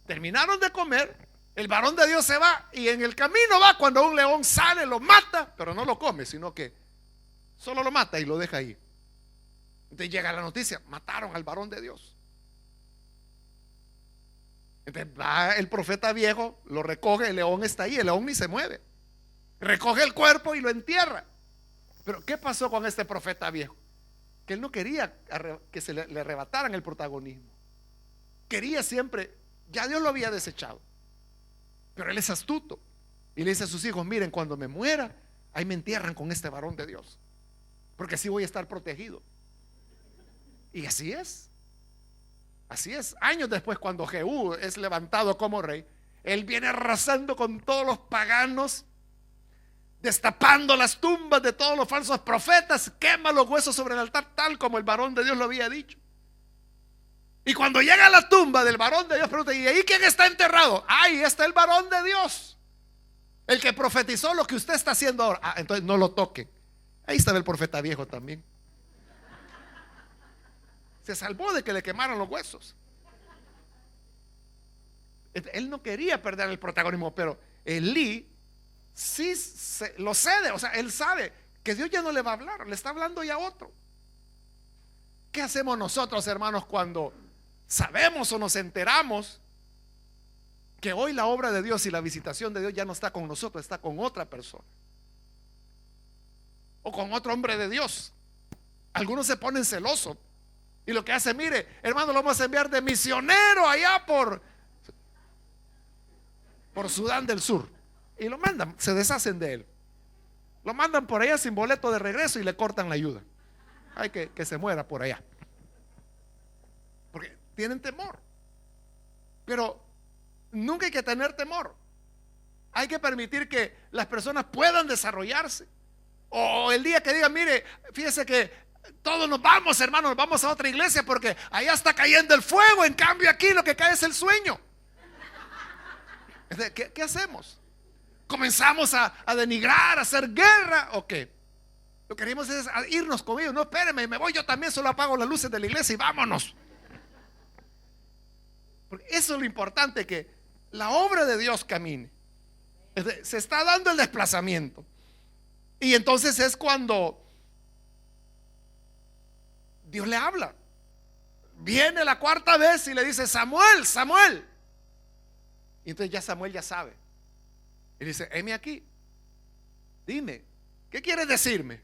Terminaron de comer, el varón de Dios se va y en el camino va cuando un león sale, lo mata, pero no lo come, sino que solo lo mata y lo deja ahí. Entonces llega la noticia: mataron al varón de Dios. Entonces va el profeta viejo, lo recoge, el león está ahí, el león ni se mueve. Recoge el cuerpo y lo entierra. Pero ¿qué pasó con este profeta viejo? Que él no quería que le arrebataran el protagonismo. Quería siempre, ya Dios lo había desechado. Pero él es astuto y le dice a sus hijos: miren, cuando me muera, ahí me entierran con este varón de Dios, porque así voy a estar protegido. Y así es. Así es. Años después, cuando Jehú es levantado como rey, él viene arrasando con todos los paganos, destapando las tumbas de todos los falsos profetas, quema los huesos sobre el altar, tal como el varón de Dios lo había dicho. Y cuando llega a la tumba del varón de Dios, pregunta: ¿y ahí quién está enterrado? Ahí está el varón de Dios, el que profetizó lo que usted está haciendo ahora. Ah, entonces no lo toque. Ahí estaba el profeta viejo también. Se salvó de que le quemaron los huesos. Él no quería perder el protagonismo, pero Elí sí lo cede. O sea, él sabe que Dios ya no le va a hablar, le está hablando ya a otro. ¿Qué hacemos nosotros, hermanos, cuando sabemos o nos enteramos que hoy la obra de Dios y la visitación de Dios ya no está con nosotros, está con otra persona o con otro hombre de Dios? Algunos se ponen celosos y lo que hace: mire, hermano, lo vamos a enviar de misionero allá por Sudán del Sur, y lo mandan, se deshacen de él, lo mandan por allá sin boleto de regreso y le cortan la ayuda. Hay que se muera por allá, porque tienen temor. Pero nunca hay que tener temor. Hay que permitir que las personas puedan desarrollarse. O el día que digan: mire, fíjese que todos nos vamos, hermanos, nos vamos a otra iglesia porque allá está cayendo el fuego, en cambio aquí lo que cae es el sueño. ¿Qué hacemos? ¿Comenzamos a denigrar, a hacer guerra o qué? Lo que queremos es irnos con ellos. No, espéreme, me voy yo también, solo apago las luces de la iglesia y vámonos. Porque eso es lo importante, que la obra de Dios camine. Se está dando el desplazamiento. Y entonces es cuando Dios le habla. Viene la cuarta vez y le dice: Samuel, Samuel. Y entonces ya Samuel ya sabe. Y dice: heme aquí, dime, ¿qué quieres decirme?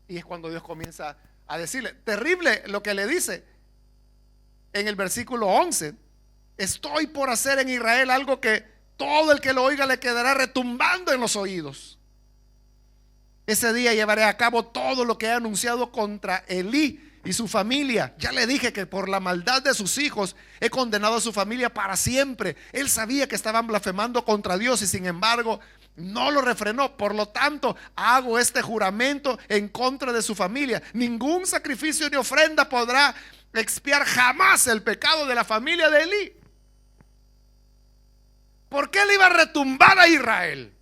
Y es cuando Dios comienza a decirle. Terrible lo que le dice en el versículo 11: estoy por hacer en Israel algo que todo el que lo oiga le quedará retumbando en los oídos. Ese día llevaré a cabo todo lo que he anunciado contra Elí y su familia. Ya le dije que por la maldad de sus hijos he condenado a su familia para siempre. Él sabía que estaban blasfemando contra Dios y sin embargo no lo refrenó. Por lo tanto, hago este juramento en contra de su familia: ningún sacrificio ni ofrenda podrá expiar jamás el pecado de la familia de Elí. ¿Por qué le iba a retumbar a Israel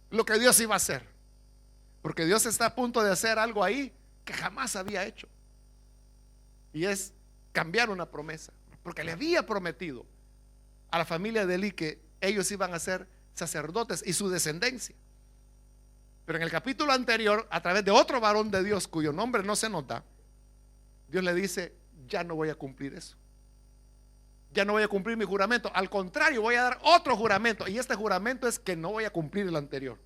lo que Dios iba a hacer? Porque Dios está a punto de hacer algo ahí que jamás había hecho, y es cambiar una promesa. Porque le había prometido a la familia de Elí que ellos iban a ser sacerdotes y su descendencia. Pero en el capítulo anterior, a través de otro varón de Dios cuyo nombre no se nota, Dios le dice: ya no voy a cumplir eso, ya no voy a cumplir mi juramento. Al contrario, voy a dar otro juramento, y este juramento es que no voy a cumplir el anterior.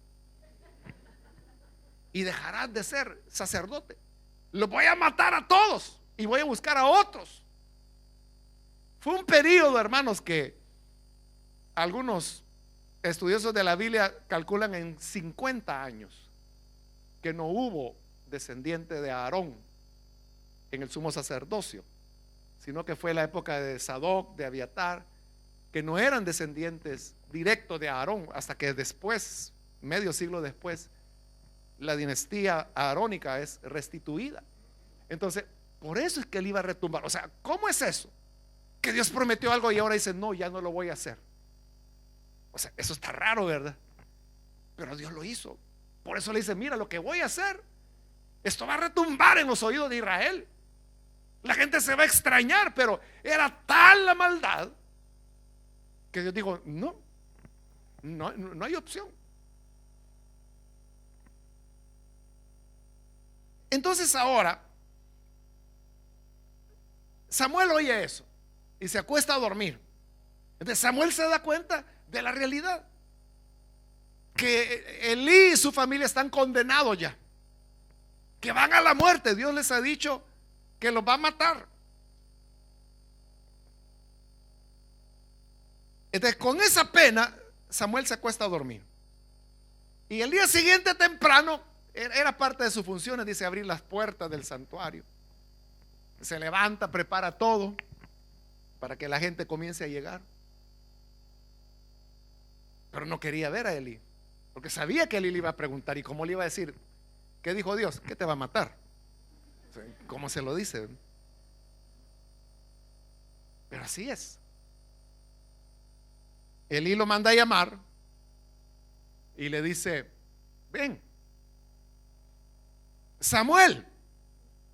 Y dejarás de ser sacerdote. Los voy a matar a todos y voy a buscar a otros. Fue un periodo, hermanos, que algunos estudiosos de la Biblia calculan en 50 años que no hubo descendiente de Aarón en el sumo sacerdocio, sino que fue la época de Sadoc, de Abiatar, que no eran descendientes directos de Aarón, hasta que después, medio siglo después, la dinastía aarónica es restituida. Entonces, por eso es que él iba a retumbar. O sea, ¿cómo es eso? Que Dios prometió algo y ahora dice: no, ya no lo voy a hacer. O sea, eso está raro, ¿verdad? Pero Dios lo hizo. Por eso le dice: mira, lo que voy a hacer, esto va a retumbar en los oídos de Israel. La gente se va a extrañar, pero era tal la maldad que Dios dijo: no hay opción. Entonces ahora Samuel oye eso y se acuesta a dormir. Entonces Samuel se da cuenta de la realidad, que Elí y su familia están condenados ya, que van a la muerte. Dios les ha dicho que los va a matar. Entonces, con esa pena, Samuel se acuesta a dormir. Y el día siguiente temprano, era parte de sus funciones, dice, abrir las puertas del santuario. Se levanta, prepara todo para que la gente comience a llegar. Pero no quería ver a Elí, porque sabía que Elí le iba a preguntar. ¿Y cómo le iba a decir? ¿Qué dijo Dios? Que te va a matar. ¿Cómo se lo dice? Pero así es. Elí lo manda a llamar y le dice: ven, Samuel,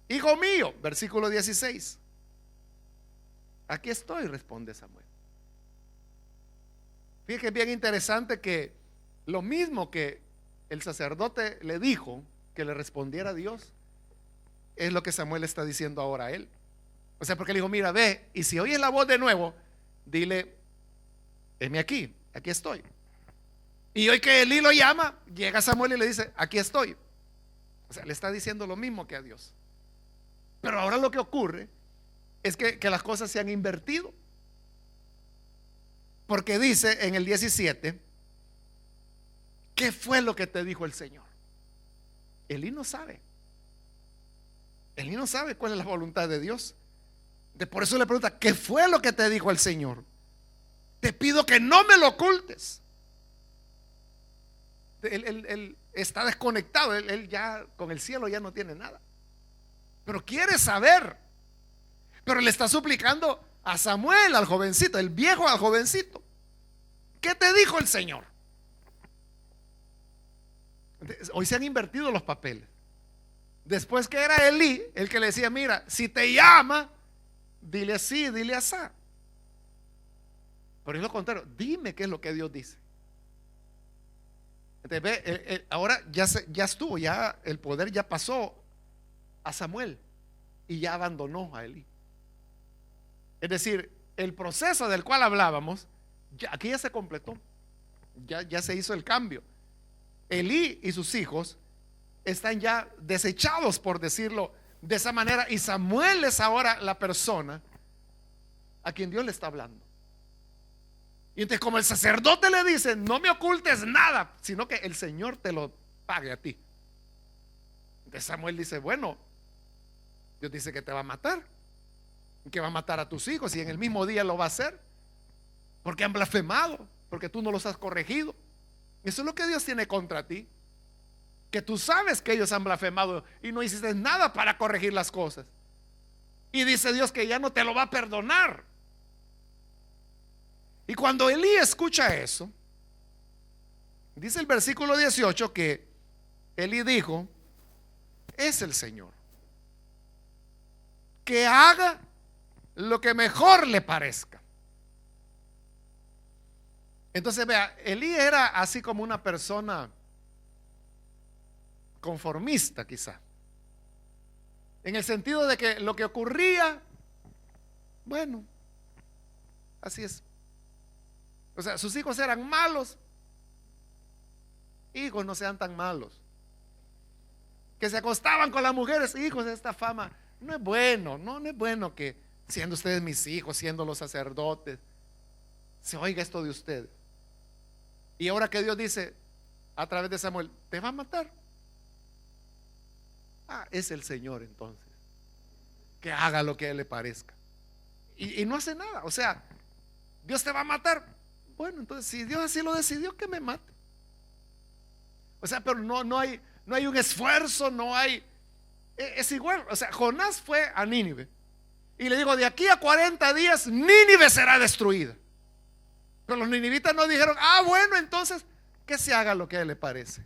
hijo mío. Versículo 16. Aquí estoy, responde Samuel. Fíjate que es bien interesante que lo mismo que el sacerdote le dijo que le respondiera a Dios, es lo que Samuel está diciendo ahora a él. O sea, porque le dijo: mira, ve, y si oyes la voz de nuevo, dile: heme aquí, aquí estoy. Y hoy que Elí lo llama, llega Samuel y le dice: aquí estoy. O sea, le está diciendo lo mismo que a Dios. Pero ahora lo que ocurre es que las cosas se han invertido. Porque dice en el 17: ¿qué fue lo que te dijo el Señor? Elí no sabe. Elí no sabe cuál es la voluntad de Dios. Por eso le pregunta: ¿qué fue lo que te dijo el Señor? Te pido que no me lo ocultes. Él está desconectado. Él ya con el cielo ya no tiene nada, pero quiere saber. Pero le está suplicando a Samuel, al jovencito, el viejo al jovencito: ¿qué te dijo el Señor? Hoy se han invertido los papeles. Después que era Elí el que le decía: mira, si te llama, dile así, dile así. Pero es lo contrario: dime qué es lo que Dios dice. Entonces, ahora ya estuvo, ya el poder ya pasó a Samuel. y ya abandonó a Elí. Es decir, el proceso del cual hablábamos, aquí ya se completó, ya se hizo el cambio. Elí y sus hijos están ya desechados, por decirlo de esa manera, y Samuel es ahora la persona a quien Dios le está hablando. Y entonces, como el sacerdote le dice, no me ocultes nada, sino que el Señor te lo pague a ti. Entonces Samuel dice, bueno, Dios dice que te va a matar, que va a matar a tus hijos, y en el mismo día lo va a hacer, porque han blasfemado, porque tú no los has corregido. Eso es lo que Dios tiene contra ti, que tú sabes que ellos han blasfemado y no hiciste nada para corregir las cosas. Y dice Dios que ya no te lo va a perdonar. Y cuando Elí escucha eso, dice el versículo 18 que Elí dijo, es el Señor, que haga lo que mejor le parezca. Entonces vea, Elí era así como una persona conformista, quizá, en el sentido de que lo que ocurría, bueno, así es. O sea, sus hijos eran malos, hijos, no sean tan malos. Que se acostaban con las mujeres, hijos, esta fama no es bueno, no es bueno que siendo ustedes mis hijos, siendo los sacerdotes, se oiga esto de ustedes. Y ahora que Dios dice a través de Samuel, te va a matar. Es el Señor entonces, que haga lo que a él le parezca. Y no hace nada. O sea, Dios te va a matar. Bueno, entonces si Dios así lo decidió, que me mate. O sea, pero no hay un esfuerzo, no hay. Es igual. O sea, Jonás fue a Nínive y le dijo, de aquí a 40 días Nínive será destruida. Pero los ninivitas no dijeron, bueno, entonces que se haga lo que a él le parece.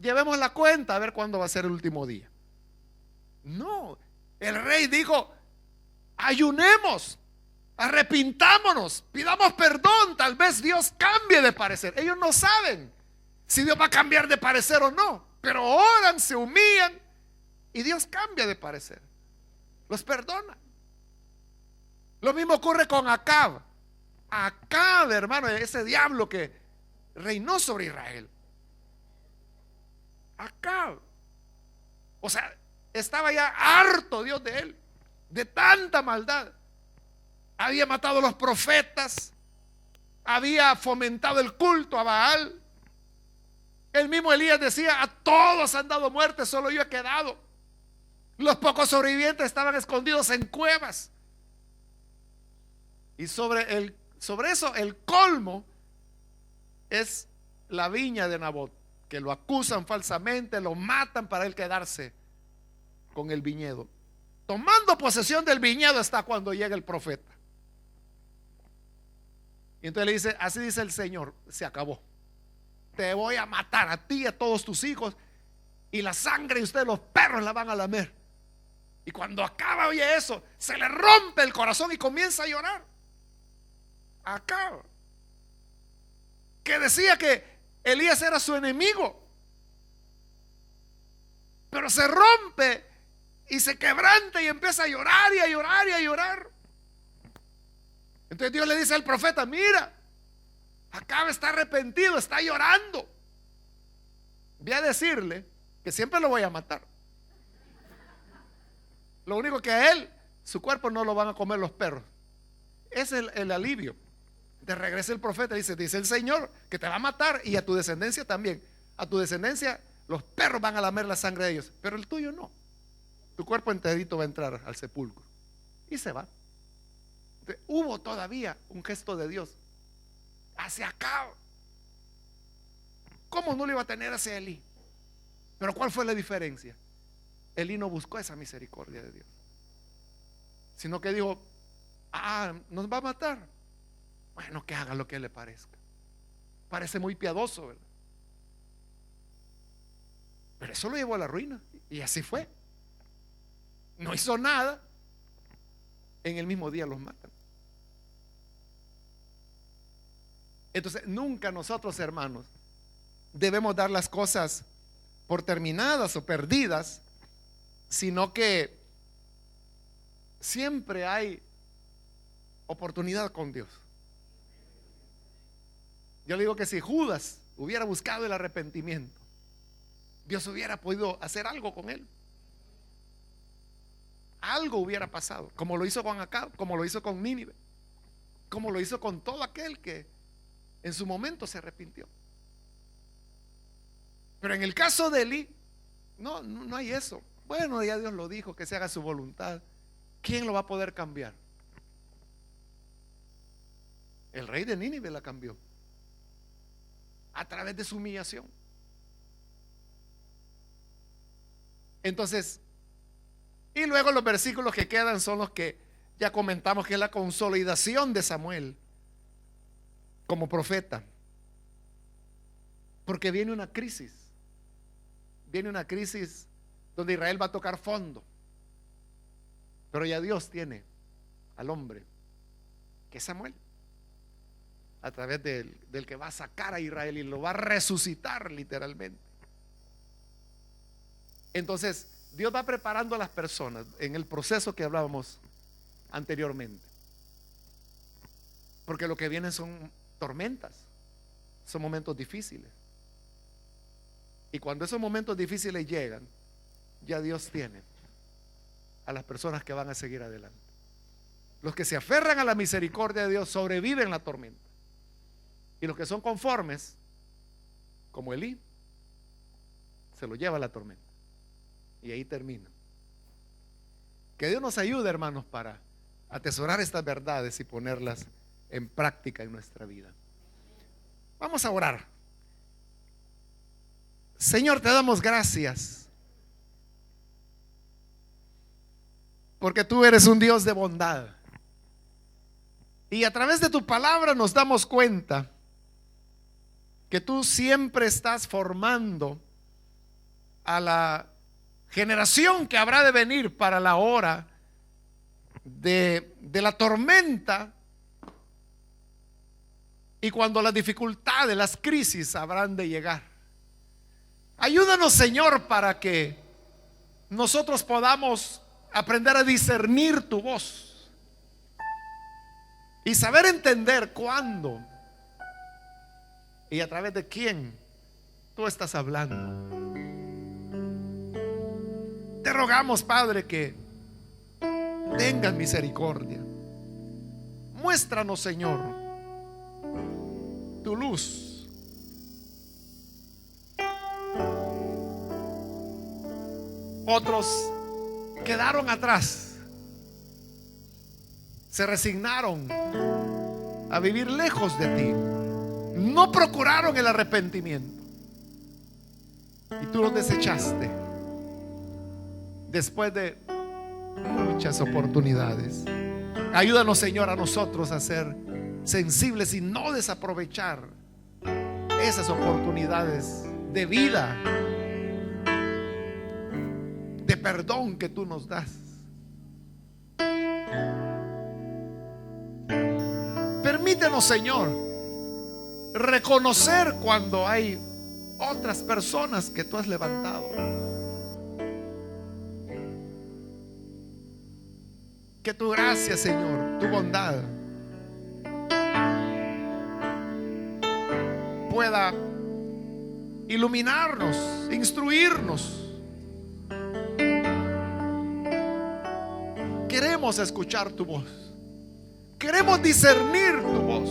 Llevemos la cuenta a ver cuándo va a ser el último día. No, el rey dijo, ayunemos, arrepintámonos, pidamos perdón, tal vez Dios cambie de parecer. Ellos no saben si Dios va a cambiar de parecer o no, pero oran, se humillan y Dios cambia de parecer, los perdona. Lo mismo ocurre con Acab. Acab, hermano, ese diablo que reinó sobre Israel. Acab, o sea, estaba ya harto Dios de él, de tanta maldad. Había matado a los profetas, había fomentado el culto a Baal. El mismo Elías decía, a todos han dado muerte, solo yo he quedado. Los pocos sobrevivientes estaban escondidos en cuevas. Y sobre eso el colmo es la viña de Nabot, que lo acusan falsamente, lo matan para él quedarse con el viñedo. Tomando posesión del viñedo está cuando llega el profeta. Y entonces le dice, así dice el Señor, se acabó. Te voy a matar a ti y a todos tus hijos, y la sangre de ustedes los perros la van a lamer. Y cuando Acab oye eso, se le rompe el corazón y comienza a llorar. Acab, que decía que Elías era su enemigo, pero se rompe y se quebranta y empieza a llorar y a llorar y a llorar. Entonces Dios le dice al profeta, mira, Acab está arrepentido, está llorando. Voy a decirle que siempre lo voy a matar. Lo único que a él, su cuerpo no lo van a comer los perros. Es el alivio. De regresa el profeta y dice el Señor que te va a matar, y a tu descendencia también. A tu descendencia los perros van a lamer la sangre de ellos, pero el tuyo no. Tu cuerpo enterito va a entrar al sepulcro. Y se va. Entonces, hubo todavía un gesto de Dios hacia Acab. ¿Cómo no lo iba a tener hacia Elí? Pero ¿cuál fue la diferencia? Elí no buscó esa misericordia de Dios, sino que dijo, nos va a matar. Bueno, que haga lo que le parezca. Parece muy piadoso, ¿verdad? Pero eso lo llevó a la ruina. Y así fue. No hizo nada. En el mismo día los matan. Entonces, nunca nosotros, hermanos, debemos dar las cosas por terminadas o perdidas sino que siempre hay oportunidad con Dios. Yo le digo que si Judas hubiera buscado el arrepentimiento, Dios hubiera podido hacer algo con él. Algo hubiera pasado, como lo hizo con Acab, como lo hizo con Nínive, como lo hizo con todo aquel que en su momento se arrepintió. Pero en el caso de Elí, no hay eso. Bueno, ya Dios lo dijo, que se haga su voluntad. ¿Quién lo va a poder cambiar? El rey de Nínive la cambió a través de su humillación. Entonces, y luego los versículos que quedan son los que ya comentamos, que es la consolidación de Samuel como profeta. Porque viene una crisis donde Israel va a tocar fondo. Pero ya Dios tiene al hombre, que es Samuel, a través del que va a sacar a Israel y lo va a resucitar literalmente. Entonces Dios va preparando a las personas en el proceso que hablábamos anteriormente, porque lo que viene son tormentas, son momentos difíciles. Y cuando esos momentos difíciles llegan, ya Dios tiene a las personas que van a seguir adelante. Los que se aferran a la misericordia de Dios sobreviven la tormenta. Y los que son conformes, como Elí, se lo lleva la tormenta. Y ahí termina. Que Dios nos ayude, hermanos, para atesorar estas verdades y ponerlas en práctica en nuestra vida. Vamos a orar. Señor, te damos gracias porque tú eres un Dios de bondad. Y a través de tu palabra nos damos cuenta que tú siempre estás formando a la generación que habrá de venir para la hora de la tormenta, y cuando las dificultades, las crisis habrán de llegar. Ayúdanos, Señor, para que nosotros podamos aprender a discernir tu voz y saber entender cuándo y a través de quién tú estás hablando. Te rogamos, Padre, que tengas misericordia. Muéstranos, Señor, tu luz. Otros quedaron atrás, se resignaron a vivir lejos de ti, no procuraron el arrepentimiento y tú los desechaste después de muchas oportunidades. Ayúdanos, Señor, a nosotros a ser sensibles y no desaprovechar esas oportunidades de vida, de perdón que tú nos das. Permítenos, Señor, reconocer cuando hay otras personas que tú has levantado, que tu gracia, Señor, tu bondad pueda iluminarnos, instruirnos. Queremos escuchar tu voz, queremos discernir tu voz,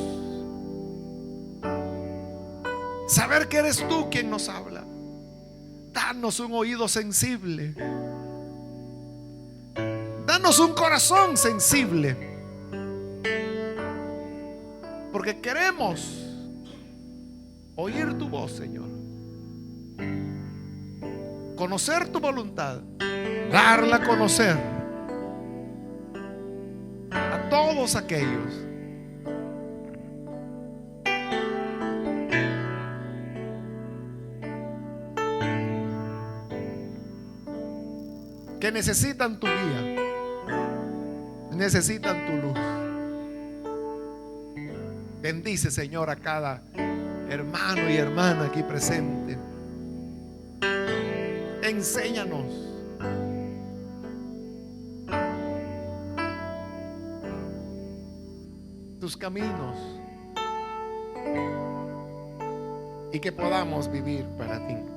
saber que eres tú quien nos habla. Danos un oído sensible, danos un corazón sensible, porque queremos oír tu voz, Señor, conocer tu voluntad, darla a conocer a todos aquellos que necesitan tu guía, necesitan tu luz. Bendice, Señor, a cada hermano y hermana aquí presente. Enséñanos tus caminos y que podamos vivir para ti.